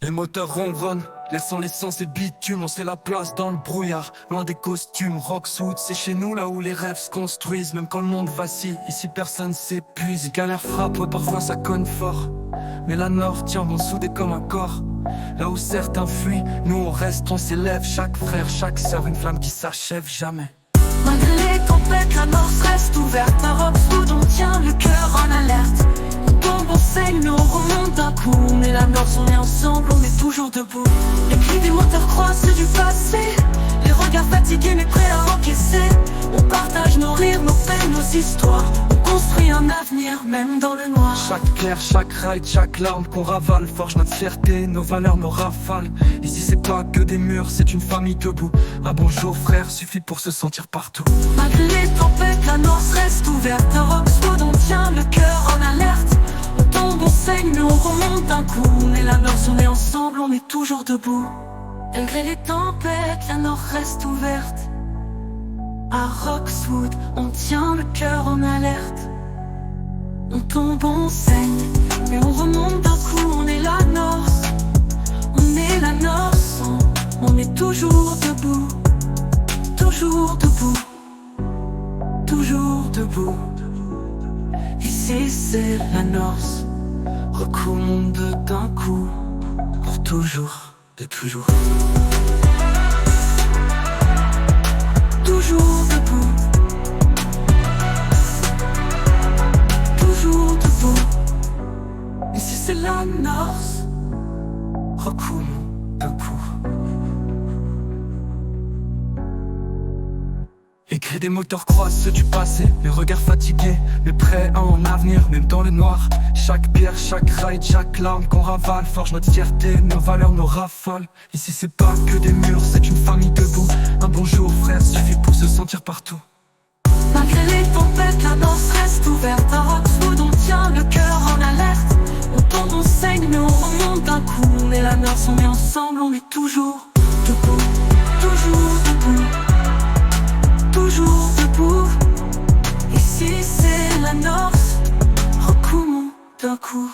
Les moteurs ronronnent, laissant l'essence et le bitume. On sait la place dans le brouillard, loin des costumes. Roxwood, c'est chez nous là où les rêves se construisent. Même quand le monde vacille, ici personne s'épuise. Galère frappe, ouais, parfois ça conne fort. Mais la Nord tient bon soudé comme un corps. Là où certains fuient, nous on reste, on s'élève. Chaque frère, chaque sœur, une flamme qui s'achève jamais. Malgré les tempêtes, la Nord reste ouverte. À Roxwood, on tient le cœur en alerte. On tombe, on saigne, mais on remonte d'un coup. On est la Nord, on est ensemble, on est toujours debout. Les cris des moteurs croient ceux du passé. Les regards fatigués mais prêts à encaisser. On partage nos rires, nos peines, nos histoires. On construit un avenir, même dans le noir. Chaque clair, chaque ride, chaque larme qu'on ravale forge notre fierté, nos valeurs, nos rafales. Ici c'est pas que des murs, c'est une famille debout. Un bonjour frère suffit pour se sentir partout. Malgré les tempêtes, la Nord reste ouverte. À Roxwood, on tient le cœur en alerte. On tombe, on saigne, mais on remonte d'un coup. On est la Nord, on est ensemble, on est toujours debout. Malgré les tempêtes, la Nord reste ouverte. À Roxwood, on tient le cœur en alerte. On tombe, on saigne, mais on remonte d'un coup. On est la Nord, on est la Nord. On est toujours debout, toujours debout, toujours debout. Ici c'est la Norse, recoule d'un coup, pour toujours, de toujours. Toujours debout, toujours debout. Ici c'est la Norse, recoule d'un coup. Les cris des moteurs croisent ceux du passé, les regards fatigués, mais prêts à un avenir, même dans le noir. Chaque pierre, chaque ride, chaque larme qu'on ravale forge notre fierté, nos valeurs, nos rafales. Ici c'est pas que des murs, c'est une famille debout. Un bonjour frère suffit pour se sentir partout. Malgré les tempêtes, la Nord reste ouverte. À Roxwood, on tient le cœur en alerte. On tombe, on saigne, mais on remonte d'un coup. On est la Nord, on est ensemble, on est toujours debout, toujours debout, toujours debout. Ici c'est la Nord, recoule d'un coup,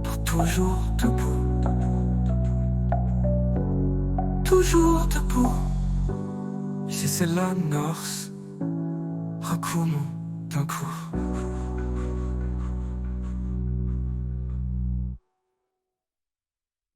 pour toujours debout, toujours debout. Ici c'est la Norse, recoule d'un coup.